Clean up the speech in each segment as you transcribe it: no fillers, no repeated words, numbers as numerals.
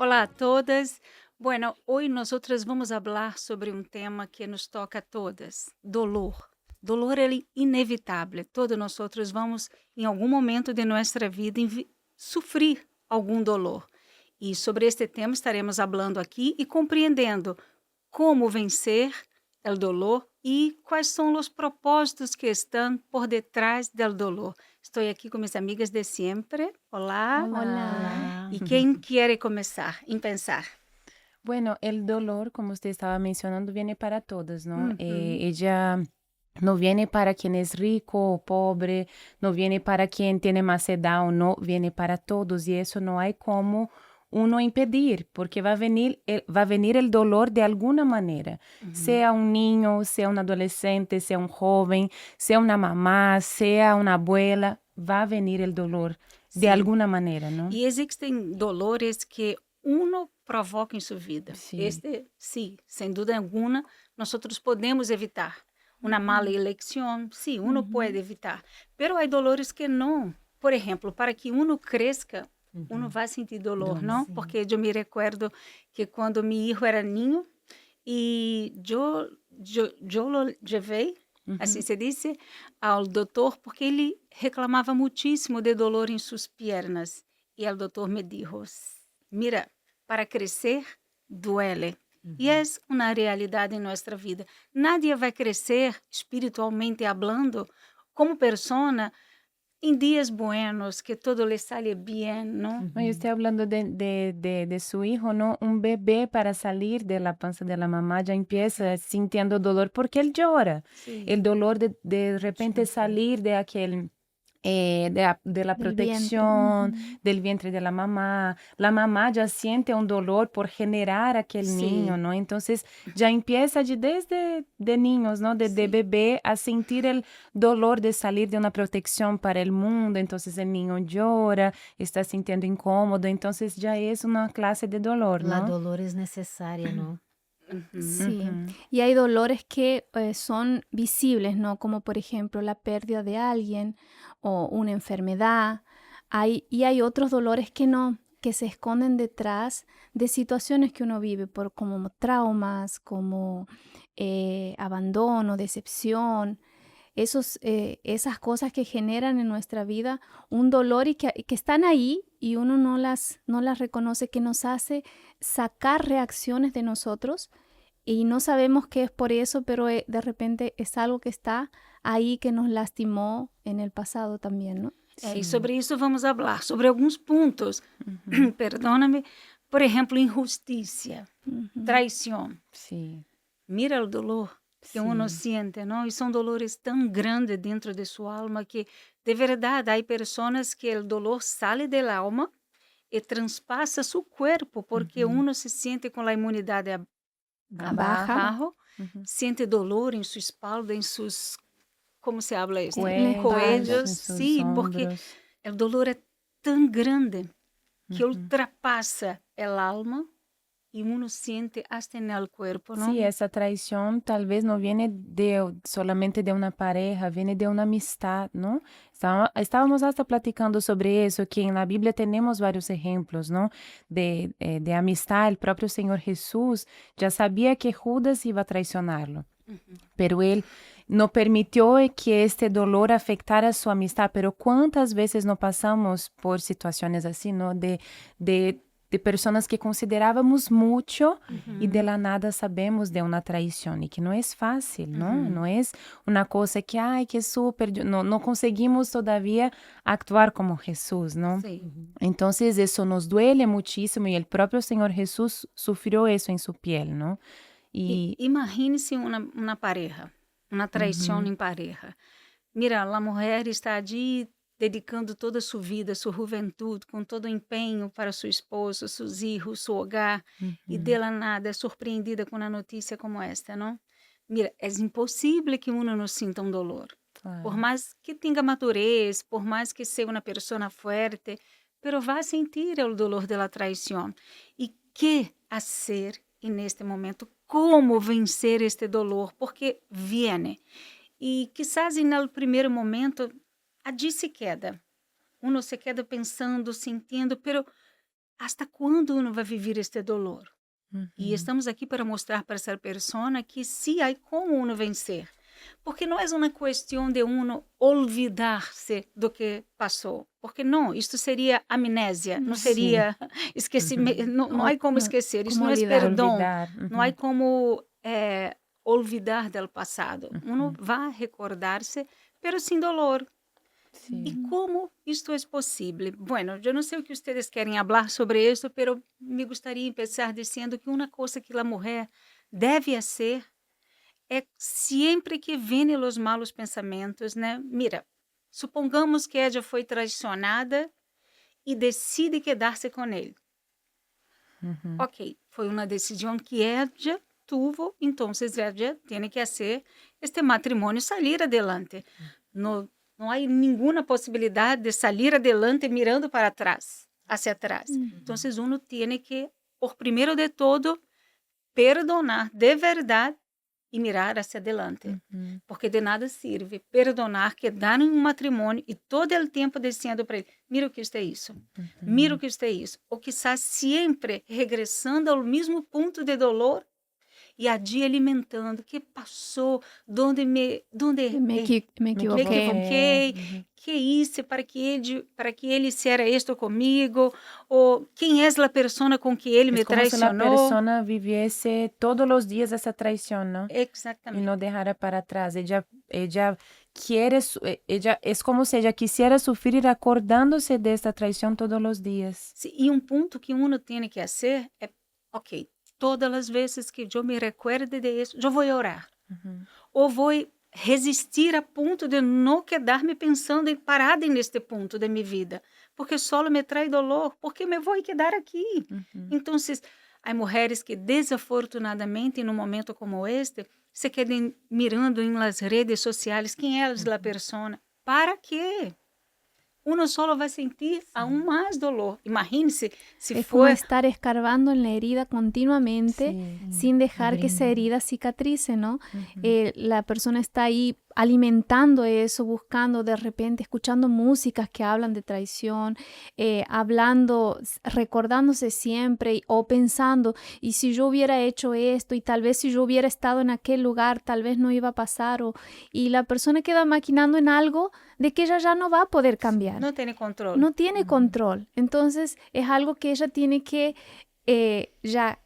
Olá a todas. Bueno, hoy nosotras vamos hablar sobre um tema que nos toca a todas: dolor. Dolor é inevitável. Todos nós outros vamos, em algum momento de nossa vida, sofrer algum dolor. E sobre este tema estaremos falando aqui e compreendendo como vencer o dolor e quais são os propósitos que estão por detrás do dolor. Estou aqui com minhas amigas de sempre. Olá. Hola. E quem quer começar em pensar? Bueno, el dolor, como usted estaba mencionando, viene para todos, ¿no? Uhum. Ella no viene para quien es rico o pobre, no viene para quien tiene más edad o no, viene para todos y eso no hay como uno impedir, porque va a venir el dolor de alguna manera, Uhum. sea un niño, sea un adolescente, sea un joven, sea una mamá, sea una abuela, va a venir el dolor de Sim. alguna manera, ¿no? E existem dolores que uno provoca em sua vida. Sí. Este, sim, sem dúvida alguma, nós outros podemos evitar. Uma mala eleição, sim, uno pode Ujú. evitar. Pero há dolores que não. Por exemplo, para que uno cresça, uno Ujú. vai sentir dolor, Dolor, não? sí. Porque eu me recuerdo que quando meu filho era ninho, e eu lo levei, assim Ujú. se disse, ao doutor, porque ele reclamava muitíssimo de dolor em suas pernas. E o doutor me disse: Mira, para crescer, duele. E é Ujú. uma realidade em nossa vida. Nadie vai crescer espiritualmente hablando como persona em dias buenos, que todo le sale bem, não? No, yo estoy hablando de su hijo, ¿no? Un bebé para salir de la panza de la mamá ya empieza sintiendo dolor porque él llora. Sim. El dolor de repente salir de aquel, de la Del vientre. protección, Ujú. del vientre de la mamá. La mamá ya siente un dolor por generar aquel niño, Sim, ¿no? Entonces ya empieza desde de niños, ¿no? De sim. bebé a sentir el dolor de salir de una protección para el mundo. Entonces el niño llora, está sintiendo incómodo, entonces ya es una clase de dolor, La ¿no? dolor es necesaria, ¿no? Uhum. Sí, Ujú. y hay dolores que son visibles, ¿no? Como por ejemplo la pérdida de alguien o una enfermedad. Y hay otros dolores que no, que se esconden detrás de situaciones que uno vive, por como traumas, como abandono, decepción, esas cosas que generan en nuestra vida un dolor y que están ahí y uno no las reconoce, que nos hace sacar reacciones de nosotros y no sabemos qué es por eso, pero de repente es algo que está ahí que nos lastimó en el pasado también, ¿no? E Sí. sobre isso vamos falar, sobre alguns pontos. Ujú. Perdóname. Por exemplo, injustiça, Ujú. traição. Sí, Mira o dolor que uno sí. siente, não? E são dolores tão grandes dentro de sua alma que, de verdade, há pessoas que o dolor sale da alma e transpassa seu corpo, porque Ujú. uno se sente com a imunidade Baja. Baja. abaixo, Ujú. sente dolor em sua espalda, em seus, como se habla isso? La Cuellos, espalda. en Coelhos, sus sim, porque hombros. o dolor é tão grande que Ujú. ultrapassa el alma y uno siente hasta en el cuerpo, Sí, ¿no? esa traición tal vez no viene solamente de una pareja, viene de una amistad, ¿no? Estábamos hasta platicando sobre eso, que en la Biblia tenemos varios ejemplos, ¿no? De amistad. El propio Señor Jesús ya sabía que Judas iba a traicionarlo, Ujú. pero él no permitió que este dolor afectara su amistad. Pero ¿cuántas veces no pasamos por situaciones así, ¿no? De personas que considerábamos mucho y de Ujú. la nada sabemos de una traición y que no es fácil, ¿no? Ujú. No es una cosa que, ay, que súper, no, no conseguimos todavía actuar como Jesús, ¿no? Sí. Entonces eso nos duele muchísimo y el propio Señor Jesús sufrió eso en su piel, ¿no? Y Imagine-se uma pareja, uma traição ujú, em pareja. Mira, a mulher está ali dedicando toda a sua vida, sua juventude, com todo o empenho para seu esposo, seus filhos, seu hogar, e de ujú, la nada é surpreendida com uma notícia como esta, não? Mira, é impossível que uno não sinta um dolor. Por claro. mais que tenha madurez, por mais que seja uma pessoa forte, pero vai sentir o dolor da traição. E que fazer neste momento? Como vencer este dolor? Porque viene. E quizás no primeiro momento, allí se queda. Uno se queda pensando, sintiendo, pero hasta quando uno vai viver este dolor? E Uhum. estamos aqui para mostrar para essa pessoa que sim, há como uno vencer. Porque não é uma questão de uno olvidar-se do que passou. Porque não, isto seria amnésia, não Sim. seria esquecimento, não há como esquecer, isso Como não é olvidar. perdão, Olvidar. não há como olvidar do passado. Uno Uhum. vai recordar-se, pero sem dolor. Sim. E como isto é possível? Bueno, eu não sei o que vocês querem falar sobre isso, pero me gostaria de começar dizendo que uma coisa que a mulher deve fazer é sempre que vêm os malos pensamentos, né? Mira, supongamos que ela foi traicionada e decide quedar-se com ele. Uhum. Ok, foi uma decisão que ela tuvo, então ela tem que fazer este matrimônio sair adelante. Não há nenhuma possibilidade de sair adelante mirando para trás, hacia atrás. Então, uno tem que, por primeiro de todo, perdonar de verdade e mirar hacia adelante. Uhum. Porque de nada sirve perdonar, quedar em um matrimônio e todo o tempo dizendo para ele, mira o que isto é isso, mira o que isto é isso. Ou quizás sempre regressando ao mesmo ponto de dolor e ali alimentando, que passou, onde Me me equivoquei. equivoquei, Uhum. que hice para que ele hiciera isto comigo, ou quem é a pessoa com que ele Es me como si la traicionou. persona viviese todos los días esa traición, ¿no? Y Exatamente. no dejara para atrás. Ella quiere, ella, es como si ella quisiera sufrir acordándose de esta traición todos los días. Sim, e um ponto que uno tem que fazer é, ok, todas as vezes que eu me recuerde de isso, eu vou orar. Uhum. Ou vou resistir a ponto de não quedar-me pensando parada neste ponto de minha vida, porque só me traz dolor, porque me vou quedar aqui. Uhum. Então, há mulheres que desafortunadamente, em um momento como este, se quedam mirando em las redes sociais quem é a pessoa. Para quê? Uno solo vai sentir aún mais dolor. Imagine-se se Es como for estar escarbando en la herida continuamente Sí. sin dejar que esa Abriendo. herida cicatrice, ¿no? Ujú. La persona está ahí alimentando eso, buscando de repente, escuchando músicas que hablan de traición, hablando, recordándose siempre o pensando, y si yo hubiera hecho esto y tal vez si yo hubiera estado en aquel lugar, tal vez no iba a pasar, y la persona queda maquinando en algo de que ella ya no va a poder cambiar. não tem controle. No tiene control. Entonces es algo que ella tiene que ya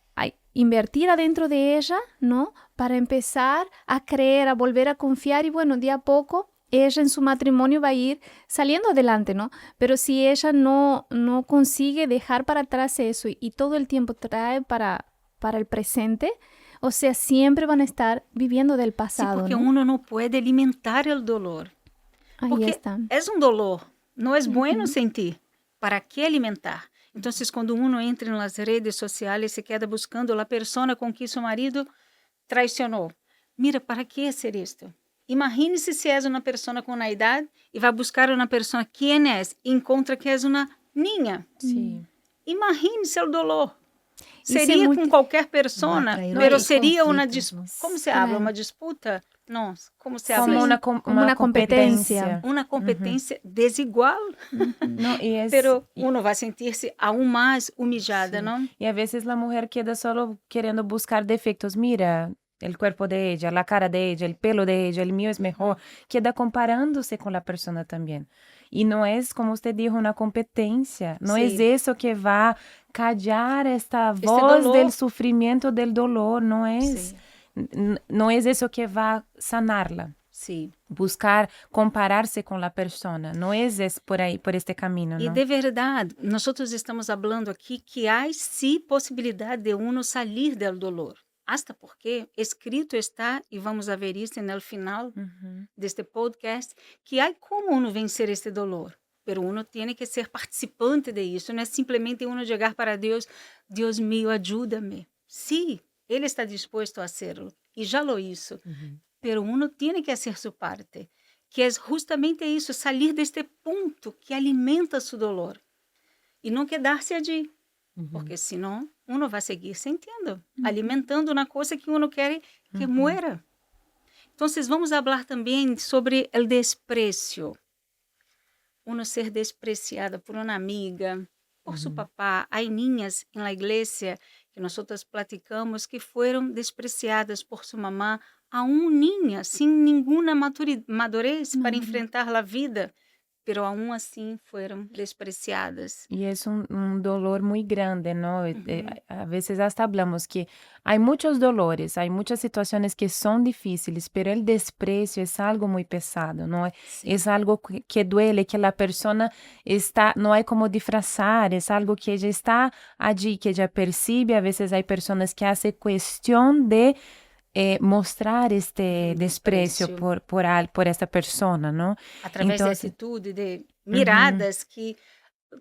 invertir adentro de ella, ¿no? Para empezar a creer, a volver a confiar y bueno, de a poco ella en su matrimonio va a ir saliendo adelante, ¿no? Pero si ella no consigue dejar para atrás eso y todo el tiempo trae para el presente, o sea, siempre van a estar viviendo del Sim, pasado, porque ¿no? uno não pode alimentar o dolor. Ahí Porque está. é um dolor, não é bueno Uhum. sentir. Para que alimentar? Então, quando uno entra nas redes sociais, se queda buscando a pessoa com que seu marido traicionou. Mira, para que ser isto? Imagine-se se és uma pessoa com uma idade e vai buscar uma pessoa quem é e encontra que és uma ninha. Sí. Imagine-se o dolor. Isso é Seria muito- com qualquer pessoa, Vai trair pero outros seria uma conflitos, disputa. né? Como se habla? Claro. Uma disputa? Não, como se Como habla? una, Como una competencia. Uma competência desigual, No, y es, pero uno vai sentir-se aún mais humilhada, Sí. não? Y a veces la mujer queda solo queriendo buscar defectos. Mira, el cuerpo de ella, la cara de ella, el pelo de ella, el mío es mejor. Queda comparándose con la persona también. Y no es, como usted dijo, una competencia. No es Sí. eso que va a callar esta voz dolor. del sufrimiento, del dolor. No es. Sí. No es eso que va a sanarla. Sim. Buscar compararse con la persona. No es por ahí, por este camino, E ¿no? de verdade, nós estamos falando aqui que há sim possibilidade de uno sair do dolor. Hasta porque escrito está, e vamos a ver isso no final Ujú. deste podcast, que há como uno vencer este dolor. Pero uno tem que ser participante de isso, não é simplesmente uno chegar para Deus, Deus mío, ajuda-me. Sim, Ele está disposto a hacerlo, e já lo hizo. Pero uno tem que fazer sua parte, que é justamente isso, sair deste ponto que alimenta seu dolor e não quedar-se ali, porque senão uno vai seguir sentindo, alimentando uma coisa que uno quer que muera. Então, vamos falar também sobre o desprezo. Uno ser despreciada por uma amiga, por su Ujú. papá. Hay niñas en la iglesia que nosotros platicamos que fueron despreciadas por su mamá, aún niñas, sin ninguna madurez para Madurez. enfrentar la vida, pero aún assim fueron despreciadas. Y es un dolor muy grande, ¿no? Uhum. A veces hasta hablamos que hay muchos dolores, hay muchas situaciones que son difíciles, pero el desprecio es algo muy pesado, ¿no? Sim. Es algo que duele, que la persona está, no hay como disfrazar, es algo que ella está allí, que ella percibe. A veces hay personas que hacen cuestión de mostrar este desprecio Desprecio. por esta persona, ¿no? Através de Entonces, atitude, de ujú, miradas que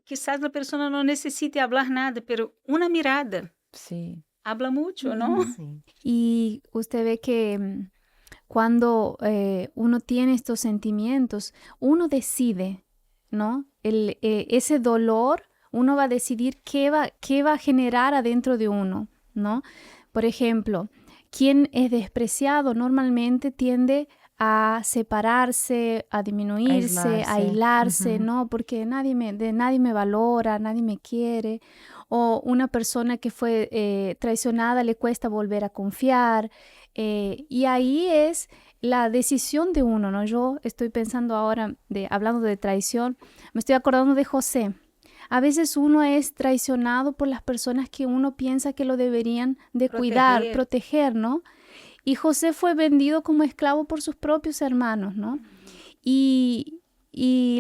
quizás a pessoa não necessite falar nada, pero uma mirada sí. habla mucho, ¿no? Ujú. Sim. Y usted ve que cuando uno tiene estos sentimientos, uno decide, ¿no? Ese dolor, uno va a decidir qué va a generar adentro de uno, ¿no? Por ejemplo, quien es despreciado normalmente tiende a separarse, a disminuirse, a Aislarse. aislarse, Ujú. ¿no? Porque nadie me valora, nadie me quiere. O una persona que fue traicionada le cuesta volver a confiar. Y ahí es la decisión de uno, ¿no? Yo estoy pensando ahora, hablando de traición, me estoy acordando de José. A veces uno es traicionado por las personas que uno piensa que lo deberían de cuidar, Proteger. proteger, ¿no? Y José fue vendido como esclavo por sus propios hermanos, ¿no? Y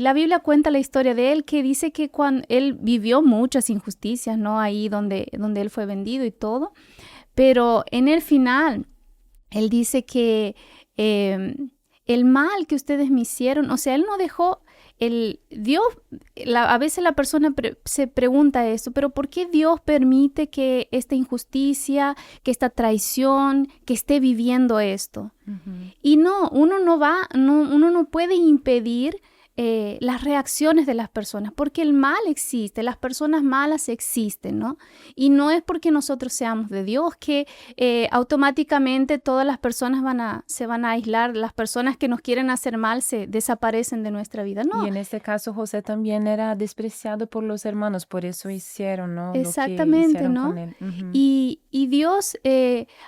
la Biblia cuenta la historia de él, que dice que cuando él vivió muchas injusticias, ¿no? Ahí donde él fue vendido y todo, pero en el final, él dice que el mal que ustedes me hicieron, o sea, él no dejó, Dios, a veces la persona se pregunta esto, pero ¿por qué Dios permite que esta injusticia, que esta traición, que esté viviendo esto? Ujú. Y no, uno no puede impedir las reacciones de las personas, porque el mal existe, las personas malas existen, ¿no? Y no es porque nosotros seamos de Dios que automáticamente todas las personas se van a aislar, las personas que nos quieren hacer mal se desaparecen de nuestra vida, Y no. en este caso José también era despreciado por los hermanos, por eso hicieron, ¿no? Lo que Exactamente, hicieron ¿no? con él. Ujú. Y Dios,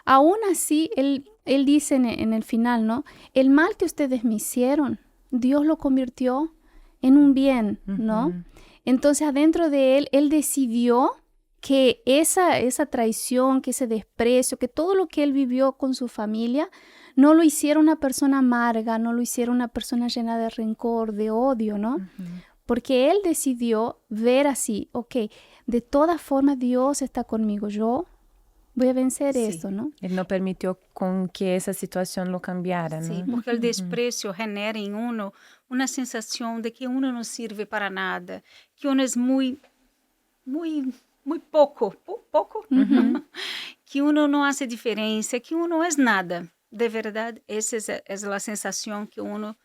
aún así, él dice en el final, ¿no? El mal que ustedes me hicieron, Dios lo convirtió en un bien, ¿no? Ujú. Entonces, adentro de él decidió que esa traición, que ese desprecio, que todo lo que él vivió con su familia, no lo hiciera una persona amarga, no lo hiciera una persona llena de rencor, de odio, ¿no? Ujú. Porque él decidió ver así, ok, de todas formas Dios está conmigo, yo voy a vencer Sí. esto, ¿no? Él no permitió con que esa situación lo cambiara, ¿no? Sí, porque o Ujú. desprecio genera em uno uma sensação de que uno não sirve para nada, que uno é muito pouco, Ujú. que uno não hace diferença, que uno não é nada. De verdade, essa é a sensação que uno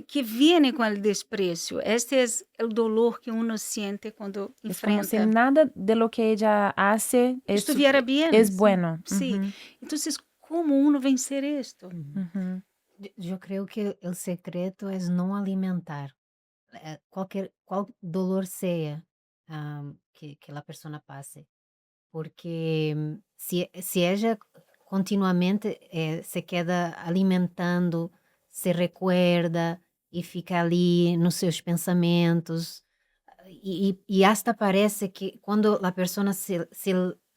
que viene com o desprecio. Este é o dolor que uno siente quando Es como si enfrenta. nada de lo que ella hace Estuviera bien. es Sí, bueno. sí. Ujú. Entonces, ¿cómo uno vencer esto? Ujú. Eu creio que o secreto é não alimentar qual dolor seja que a pessoa passe, porque se ella continuamente se queda alimentando, se recuerda e fica ali nos seus pensamentos, e hasta parece que quando a pessoa se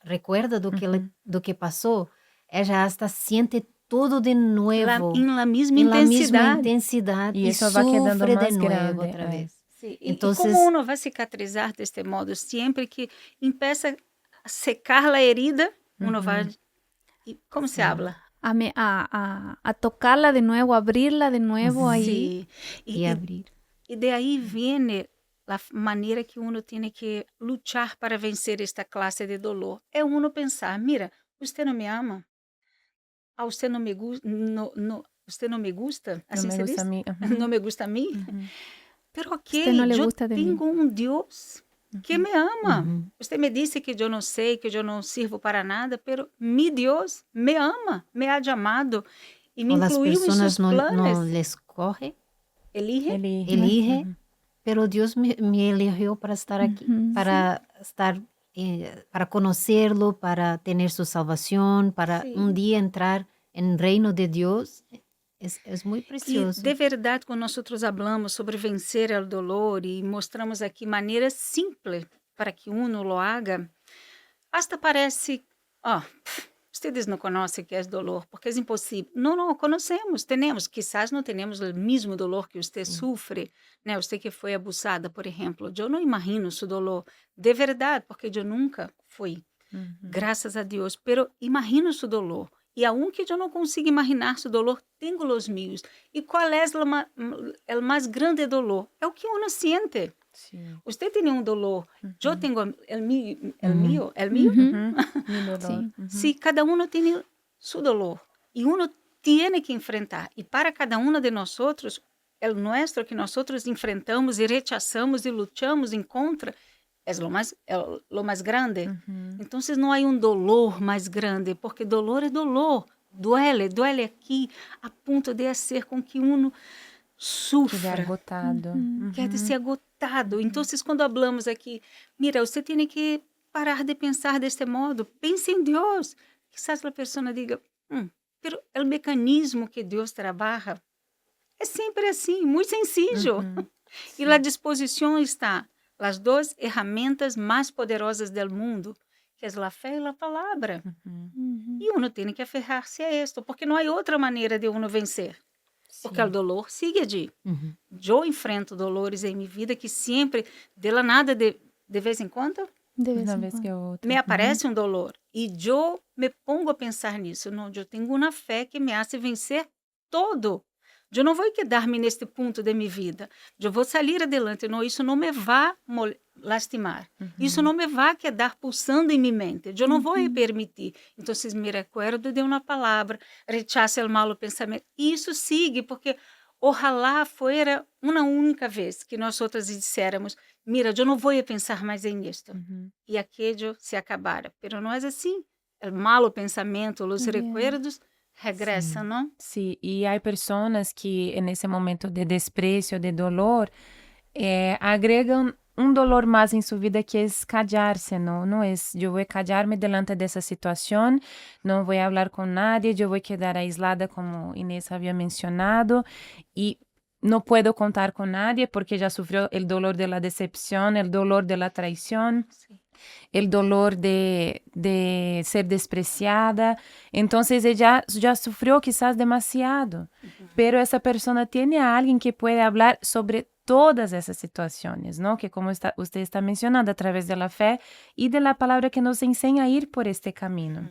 recuerda Ujú. do que passou, ella hasta siente tudo de nuevo. En la misma En la misma intensidad. intensidad Y y eso va quedando sufre de más nuevo grande, otra ay. vez. Sí, Entonces, como uno va a cicatrizar de este modo? Siempre que empieza a secar la herida, uno va... Ujú. ¿Cómo se Sí. habla? A tocarla de nuevo, abrirla de nuevo ahí. Sí. y abrir. Y de ahí viene la manera que uno tiene que luchar para vencer esta clase de dolor. É uno pensar, mira, usted no me ama, a usted no me gusta, usted no me gusta, No así me se gusta a dice, mí. Ujú. no me gusta a mí. Ujú. Pero Usted no le yo gusta de mí. tengo un Dios que Ujú. me ama. Uhum. Usted me dice que yo no sé, que yo no sirvo para nada, pero mi Dios me ama, me ha llamado y me O las incluiu em personas sus no planes. les corre, Elige. Elige. elige, Ujú. pero Dios me eligió para estar aquí, para estar, para conocerlo, para tener su salvación, para un día entrar en el reino de Dios. Es muy E precioso. de verdade, quando nós outros hablamos sobre vencer o dolor e mostramos aqui maneiras simples para que uno lo haga, hasta parece, vocês não conhecem o que é dolor, porque é impossível. Não, conhecemos, temos. Quizás não temos o mesmo dolor que você sofre, né? Você que foi abusada, por exemplo. Eu não imagino seu dolor de verdade, porque eu nunca fui, graças a Deus. Pero imagino seu dolor. E aunque eu não consigo imaginar seu dolor, tenho os meus. E qual é o mais grande dolor? É o que uno sente. Sí. Você tem um dolor, eu tenho o meu, Mi dolor. Sí. Sí, cada uno tiene su dolor y uno tiene que enfrentar. Y para cada uno de nosotros, el nuestro que nosotros enfrentamos y rechazamos y luchamos en contra, es lo más grande. Entonces no hay un dolor más grande, porque dolor es dolor. Duele aqui a ponto de hacer com que uno Quede sufra. agotado. Quer ser agotado. Então, quando falamos aqui, mira, você tem que parar de pensar deste modo. Pense em Deus. Quizás a pessoa diga, pero o mecanismo que Deus trabalha é sempre assim, muito sencillo. E à disposição está as duas ferramentas mais poderosas do mundo, que é a fé e a palavra. E uno tem que aferrar-se a isto, porque não há outra maneira de uno vencer. Porque o dolor sigue allí. Eu enfrento dolores em minha vida que sempre, de la nada, de vez em quando, De vez Una en vez cuando. que otra. me aparece um dolor. E eu me pongo a pensar nisso. Não, eu tenho uma fé que me hace vencer todo. Eu não vou quedar-me neste ponto de minha vida. Eu vou sair adelante. Não, isso não me vai lastimar. Isso não me vai quedar pulsando em minha mente. Eu não vou permitir. Então, me recuerdo de uma palavra, rechace o mau pensamento. E isso sigue, porque ojalá fuera uma única vez que nós outras disséramos, mira, eu não vou pensar mais em isto. E aquilo se acabara. Pero não é assim. O mau pensamento, os recuerdos, regressam, não? Sí, y hay personas que en ese momento de desprecio, de dolor, agregan un dolor más en su vida que es callarse, ¿no? No es, yo voy a callarme delante de esa situación, no voy a hablar con nadie, yo voy a quedar aislada como Inés había mencionado y no puedo contar con nadie porque ya sufrió el dolor de la decepción, el dolor de la traición. Sí. El dolor de ser despreciada. Entonces ella ya sufrió quizás demasiado, pero esa persona tiene a alguien que puede hablar sobre todas esas situaciones, ¿no? Que como usted está mencionando, a través de la fe y de la palabra que nos enseña a ir por este camino.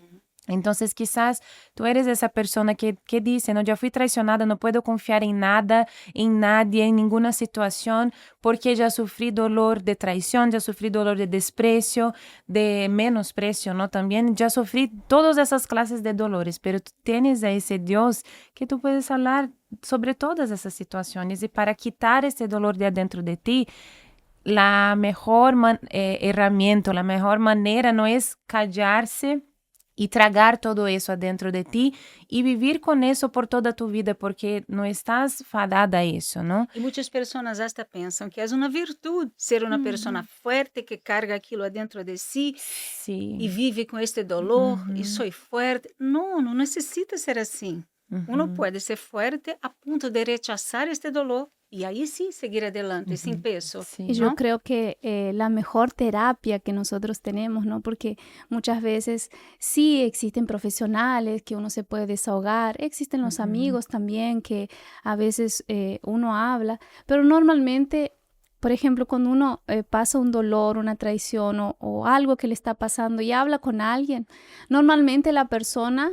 Entonces quizás tú eres esa persona que dice, no, ya fui traicionada, no puedo confiar en nada, en nadie, en ninguna situación, porque ya sufrí dolor de traición, ya sufrí dolor de desprecio, de menosprecio, ¿no? También ya sufrí todas esas clases de dolores, pero tú tienes a ese Dios que tú puedes hablar sobre todas esas situaciones y para quitar ese dolor de adentro de ti, la mejor herramienta, la mejor manera no es callarse y tragar todo eso adentro de ti y vivir con eso por toda tu vida, porque no estás fadada a eso, ¿no? E muitas pessoas hasta pensam que é uma virtude ser uma pessoa forte que carga aquilo adentro de si Sí. e vive com este dolor e sou forte. Não, não necessita ser assim. Uno pode ser forte a ponto de rechazar este dolor y ahí sí seguir adelante sin peso. Sí. Y yo ¿no? creo que la mejor terapia que nosotros tenemos, ¿no? Porque muchas veces sí existen profesionales que uno se puede desahogar, existen los amigos también que a veces uno habla, pero normalmente, por ejemplo, cuando uno pasa un dolor, una traición o algo que le está pasando y habla con alguien, normalmente la persona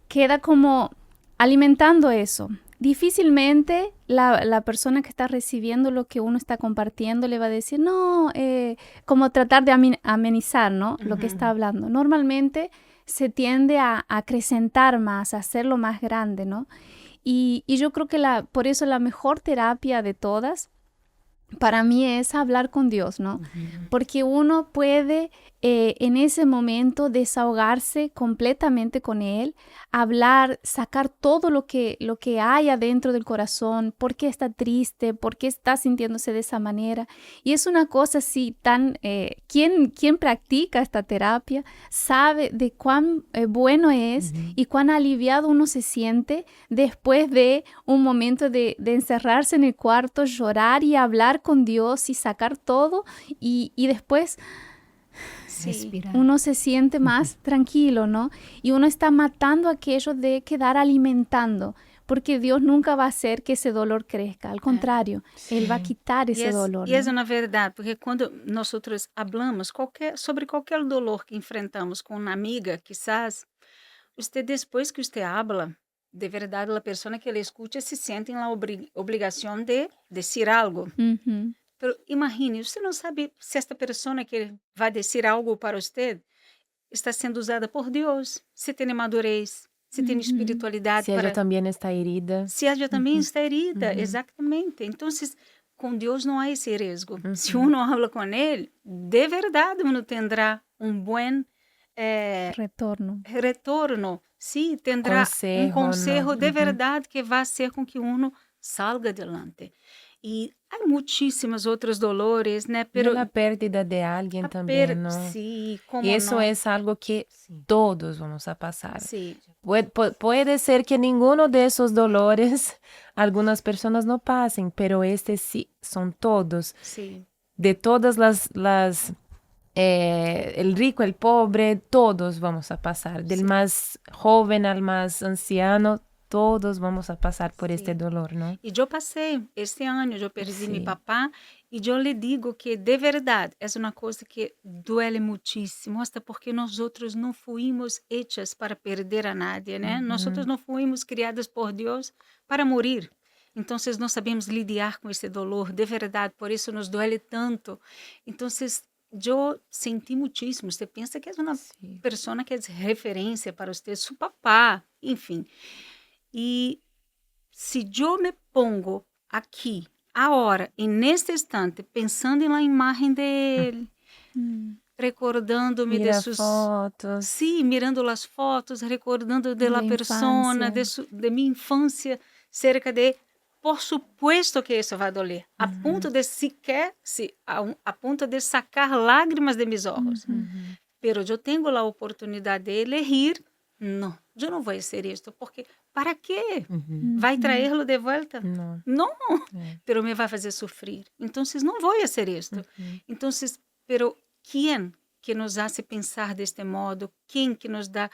queda como alimentando eso. Difícilmente la persona que está recibiendo lo que uno está compartiendo le va a decir, no, como tratar de amenizar, ¿no? Lo que está hablando. Normalmente se tiende a acrecentar más, a hacerlo más grande, ¿no? Y yo creo que por eso la mejor terapia de todas para mí es hablar con Dios, ¿no? Porque uno puede en ese momento desahogarse completamente con Él, hablar, sacar todo lo que hay adentro del corazón, por qué está triste, por qué está sintiéndose de esa manera. Y es una cosa así tan, quien practica esta terapia sabe de cuán bueno es y cuán aliviado uno se siente después de un momento de encerrarse en el cuarto, llorar y hablar con Dios y sacar todo y después Sí. Respirar. uno se siente más tranquilo, ¿no? Y uno está matando aquello de quedar alimentando, porque Dios nunca va a hacer que ese dolor crezca, al contrario, Él va a quitar ese dolor, E é ¿no? uma verdade, porque quando nós hablamos sobre qualquer dolor que enfrentamos com uma amiga, quizás, depois que você habla, de verdade, a pessoa que ele escuta se sente na obrigação de dizer algo. Ujú. Pero imagine, você não sabe se esta pessoa que vai dizer algo para você está sendo usada por Deus, se tem madurez, se tem espiritualidade Si ella para... también está herida. Se ela também está herida, exatamente. Então, com Deus não há esse risco. Se uno habla com Ele, de verdade uno tendrá bom Retorno. retorno. Sim, tendrá consejo ¿no? de verdade que vai ser com que uno salga adelante. E há muitíssimas outras dolores, né? Pero la pérdida de alguien también, ¿no? Sí, como Y eso no. es algo que todos vamos a pasar. Sí. Puede ser que ninguno de esos dolores algunas personas no pasen, pero sí son todos. Sí. De todas el rico, el pobre, todos vamos a pasar. Del más joven al más anciano, todos vamos a pasar por este dolor, ¿no? E eu passei este ano, eu perdi meu papá, e eu lhe digo que de verdade é uma coisa que duele muitíssimo, até porque nós outros não fomos hechas para perder a nadie, né? Nós outros não fomos criadas por Deus para morrer. Então, não sabemos lidar com esse dolor, de verdade, por isso nos duele tanto. Então, eu senti muitíssimo. Você pensa que é uma pessoa que é referência para você, seu papá, enfim. E se eu me pongo aqui, agora, e neste instante, pensando na imagem dele, recordando-me de Mira suas fotos. Sim, mirando as fotos, recordando de la Da persona, infância. de minha infância, cerca de... Por supuesto que isso vai doler, a ponto de a ponto de sacar lágrimas de mis olhos. Pero eu tenho a oportunidade de elegir, não, eu não vou ser isto, porque para quê? Vai traê-lo de volta? No. Não, pero me vai fazer sofrer. Então, não vou ser isto. Então, pero quem que nos hace pensar deste modo? Quem que nos dá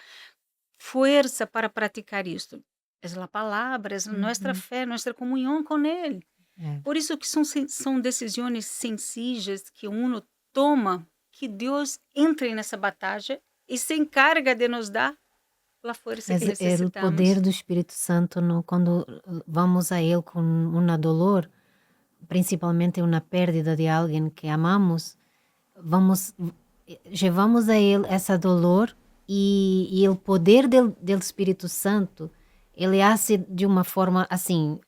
força para praticar isto? É a palavra, é nossa fé, nossa comunhão com Ele. Por isso que são decisões sencillas que uno toma, que Deus entre nessa batalha e se encarga de nos dar a força que É o necessitamos. poder do Espírito Santo, quando vamos a Ele com uma dolor, principalmente uma perda de alguém que amamos, levamos a Ele essa dolor e o poder do Espírito Santo, ele hace de uma forma assim,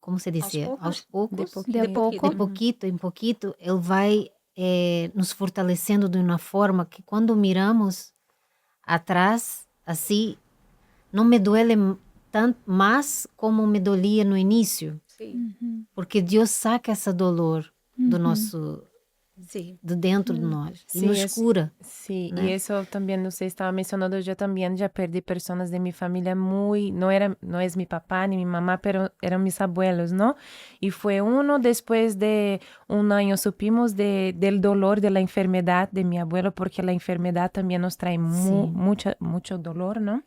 como se diz? Aos poucos, De pouco. de pouquito em pouquito, ele vai nos fortalecendo de uma forma que quando miramos atrás, assim, não me duele tanto mais como me dolia no início. Sim. Porque Deus saca essa dolor do nosso, Sim. de dentro de nós e Sí, nos cura. Sí, ¿no? y eso también usted estaba mencionando, yo también ya perdí personas de mi familia no es mi papá ni mi mamá, pero eran mis abuelos, ¿no? Y fue después de un año supimos del dolor de la enfermedad de mi abuelo, porque la enfermedad también nos trae mucho dolor, ¿no?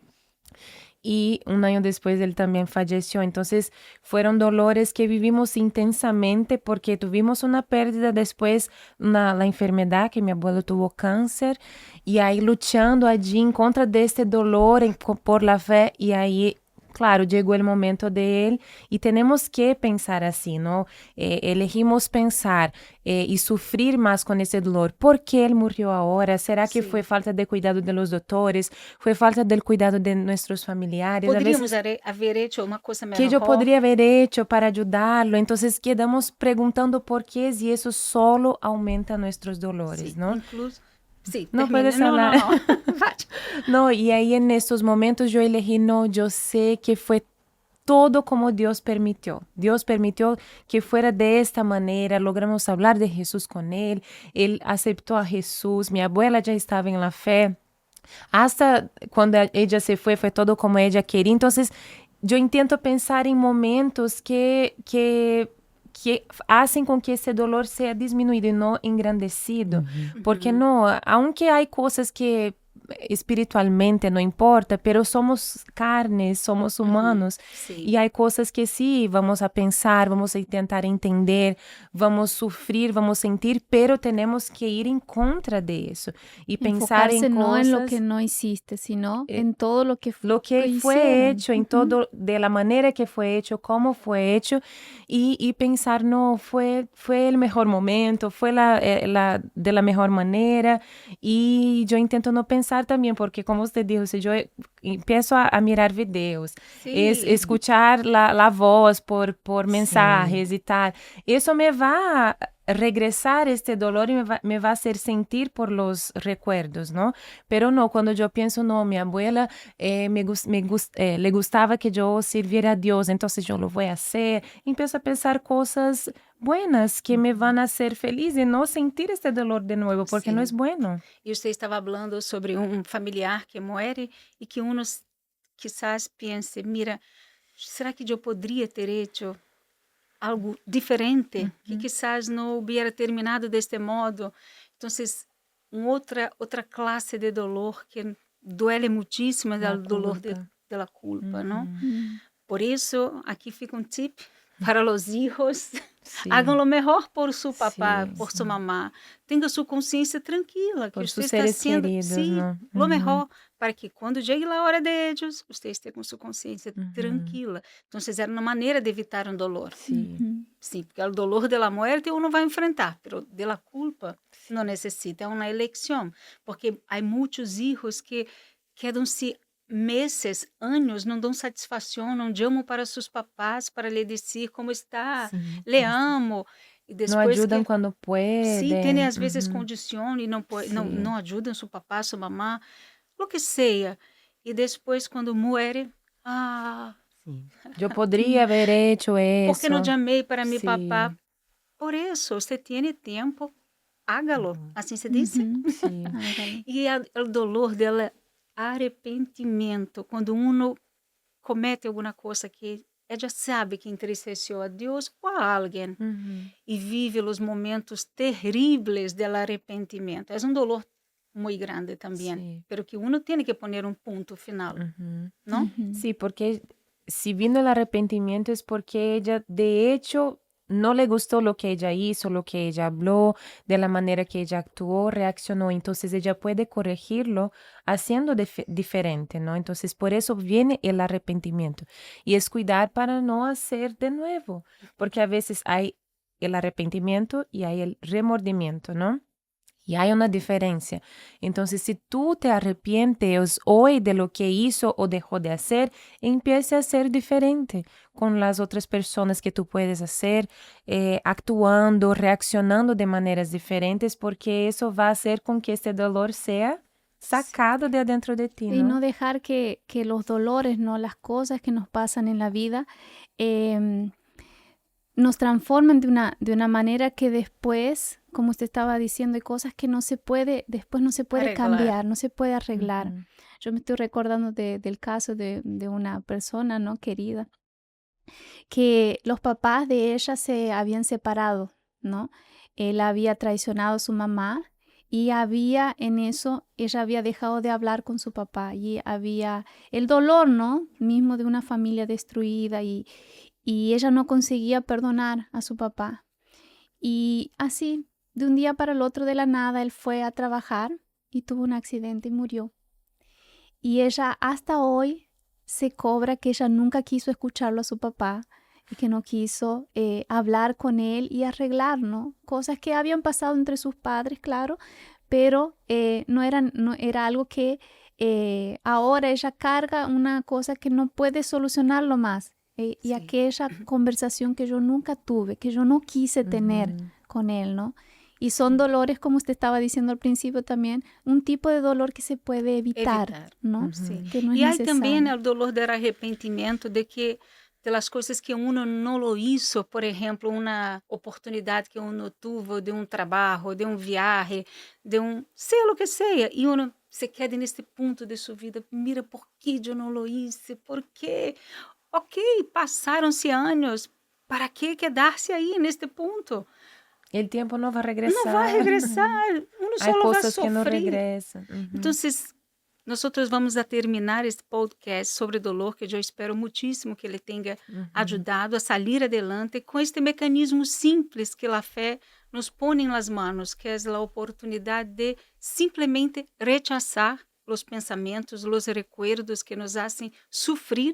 Y un año después él también falleció. Entonces fueron dolores que vivimos intensamente porque tuvimos una pérdida después, la enfermedad, que mi abuelo tuvo cáncer, y ahí luchando allí en contra de este dolor por la fe, y ahí claro, llegó el momento de él y tenemos que pensar así, ¿no? Elegimos pensar y sufrir más con ese dolor. ¿Por qué él murió ahora? ¿Será que fue Sí. falta de cuidado de los doctores? ¿Fue falta del cuidado de nuestros familiares? A Poderíamos veces, haber hecho uma coisa ¿qué yo melhor. podría haber hecho para ayudarlo? Entonces quedamos preguntando por qué y eso solo aumenta nuestros dolores, Sim, ¿no? incluso. Sim, No termina. puedes Não, não, hablar. não. Vai. No, y ahí en estos momentos yo elegí, no, yo sé que fue todo como Dios permitió. Dios permitió que fuera de esta manera. Logramos hablar de Jesús con él. Él aceptó a Jesús. Mi abuela ya estaba en la fe. Hasta cuando ella se fue todo como ella quería. Entonces, yo intento pensar en momentos que hacen con que ese dolor sea disminuido y no engrandecido. Porque Uhum. no, aunque hay cosas que espiritualmente no importa, pero somos carnes, somos humanos Sim. y hay cosas que sí vamos a pensar, vamos a intentar entender, vamos a sufrir, vamos a sentir, pero tenemos que ir en contra de eso y pensar en Enfocarse no en lo que cosas, no hiciste, sino eh, en todo lo que lo que fue hicieron. hecho, en todo, de la manera que fue hecho, cómo fue hecho, y pensar, no, fue el mejor momento, fue de la mejor manera, y yo intento no pensar también, porque como usted dijo, si yo empiezo a mirar videos, es Sim. escuchar la voz por Sim. mensajes y tal, eso me va a regresar este dolor y me va a hacer sentir por los recuerdos, ¿no? Pero no, cuando yo pienso, no, mi abuela le gustaba que yo sirviera a Dios, entonces yo lo voy a hacer. Empiezo a pensar cosas buenas que me van a hacer feliz y no sentir este dolor de nuevo, porque no es Sim. bueno. E você estava falando sobre um familiar que muere e que uno quizás pense, mira, será que eu poderia ter hecho algo diferente que quizás não hubiera terminado deste modo? Então, outra classe de dolor que duele muitíssimo é La o dolor culpa. de la culpa, não? Ujú. Mm. Por isso, aqui fica um tip para os hijos. Sí, Háganlo melhor por seu papá, sí, por sua mamá. Tenha sua consciência tranquila, que por você sus está seres sendo, queridos, sim, ¿no? o Ujú, melhor, para que quando chegue a hora de ellos, você esteja com sua consciência ujú. tranquila. Então, era uma maneira de evitar um dolor. Sí, Ujú. Sim, porque o dolor da morte uno vai enfrentar, mas de la culpa não necessita, é uma eleição, porque há muitos filhos que quedam-se meses, anos, não dão satisfação, não chamam para seus papás para lhe dizer como está, Sim, le isso. amo, e no depois ayudan que, cuando sim, tem pueden. às vezes Ujú, condição e não, sí. não ajudam seu papá, sua mamá, o que seja, e depois quando muere, Sim. Yo podría haber hecho porque não eso. chamei para meu Sí, papá? Por isso, você tem tempo, hágalo, Uhum. assim se diz. Ujú. sí. Hágalo. E o dolor dela, arrependimento, quando uno comete alguma coisa que já sabe que entristeceu a Deus ou a alguém Ujú, e vive os momentos terríveis do arrependimento. É um dolor muito grande também, sí. pero que uno tem que poner um ponto final, Ujú. não? Ujú. Sí, porque si vino el arrepentimiento es porque ella, de hecho, no le gustó lo que ella hizo, lo que ella habló, de la manera que ella actuó, reaccionó. Entonces ella puede corregirlo haciendo diferente, ¿no? Entonces por eso viene el arrepentimiento. Y es cuidar para no hacer de nuevo, porque a veces hay el arrepentimiento y hay el remordimiento, ¿no? Y hay una diferencia. Entonces, si tú te arrepientes hoy de lo que hizo o dejó de hacer, empiece a ser diferente con las otras personas que tú puedes hacer, actuando, reaccionando de maneras diferentes, porque eso va a hacer con que este dolor sea sacado de adentro de ti, Y no ¿no? dejar que los dolores, ¿no? Las cosas que nos pasan en la vida em, nos transformen de una manera que después, como usted estaba diciendo, hay cosas que no se puede, después no se puede Arreglar. cambiar, no se puede arreglar. Ujú. Yo me estoy recordando del caso de una persona, ¿no? Querida, que los papás de ella se habían separado, ¿no? Él había traicionado a su mamá y había en eso, ella había dejado de hablar con su papá y había el dolor, ¿no? Mismo de una familia destruida y ella no conseguía perdonar a su papá. Y así, de un día para el otro, de la nada, él fue a trabajar y tuvo un accidente y murió. Y ella hasta hoy se cobra que ella nunca quiso escucharlo a su papá y que no quiso hablar con él y arreglar, ¿no? Cosas que habían pasado entre sus padres, claro, pero no era algo que ahora ella carga una cosa que no puede solucionarlo más. Y Sí. aquella conversación que yo nunca tuve, que yo no quise tener Uhum. con él, ¿no? Y son dolores, como usted estaba diciendo al principio también, un tipo de dolor que se puede evitar, Evitar. ¿no? Sí. Que no es E aí também necesario. o dolor del arrependimento de las coisas que uno não lo hizo, por exemplo, uma oportunidade que uno tuvo de um trabalho, de um viaje, de um, sei lo que seja, e uno se queda nesse ponto de sua vida, mira, por que eu não lo hice? Por quê? Ok, passaram-se anos, para que quedar-se aí neste ponto? El tiempo no va a Não vai regresar. regressar, uno Hay só vai cosas que no sofrer. regresan. Ujú. Então, nós vamos a terminar este podcast sobre dolor, que eu espero muitíssimo que ele tenha Ujú. ajudado a sair adelante com este mecanismo simples que a fé nos põe nas mãos, que é a oportunidade de simplesmente rechazar os pensamentos, os recuerdos que nos hacen sofrer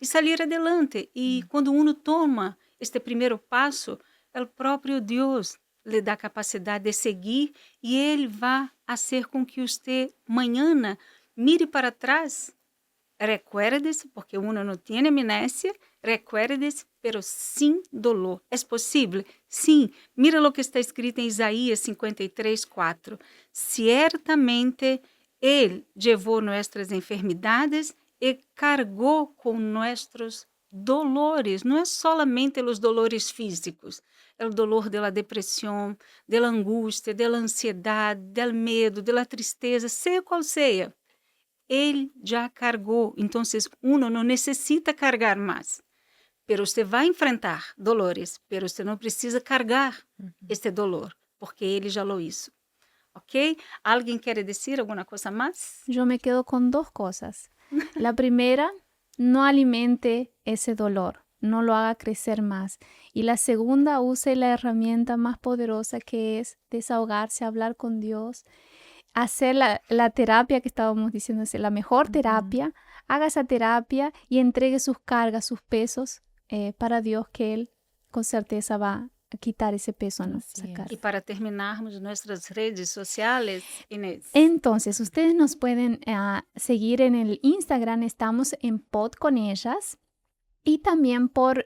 e sair adelante. E quando uno toma este primeiro passo, o próprio Deus lhe dá capacidade de seguir e ele vai fazer com que você amanhã mire para trás, recuerde-se, porque uno não tem amnésia, recuerde-se, pero sem dolor. É possível? Sim. Mira o que está escrito em Isaías 53:4. Ciertamente, Ele levou nossas enfermidades e cargou com nossos dolores. Não é solamente os dolores físicos, é o dolor da depressão, da angústia, da ansiedade, do medo, da tristeza, seja qual seja. Ele já cargou, então uno não necessita carregar mais. Pero você vai enfrentar dolores, pero você não precisa carregar este dolor, porque ele já lo hizo. ¿Ok? ¿Alguien quiere decir alguna cosa más? Yo me quedo con dos cosas. La primera, no alimente ese dolor, no lo haga crecer más. Y la segunda, use la herramienta más poderosa que es desahogarse, hablar con Dios, hacer la terapia que estábamos diciendo, es la mejor terapia. Haga esa terapia y entregue sus cargas, sus pesos para Dios, que Él con certeza va a quitar ese peso, ¿no? Así Sacar. es. Y para terminarmos nuestras redes sociales, Inés. Entonces, ustedes nos pueden seguir en el Instagram, estamos en Pod con ellas, y también por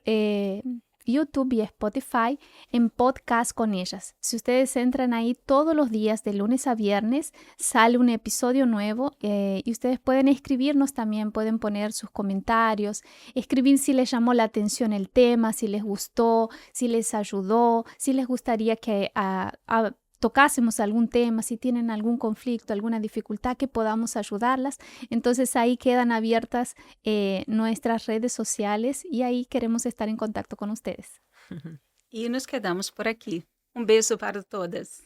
YouTube y Spotify en Podcast con ellas. Si ustedes entran ahí todos los días, de lunes a viernes, sale un episodio nuevo y ustedes pueden escribirnos también, pueden poner sus comentarios, escribir si les llamó la atención el tema, si les gustó, si les ayudó, si les gustaría que tocásemos algún tema, si tienen algún conflicto, alguna dificultad, que podamos ayudarlas. Entonces ahí quedan abiertas nuestras redes sociales y ahí queremos estar en contacto con ustedes. Y nos quedamos por aquí. Un beso para todas.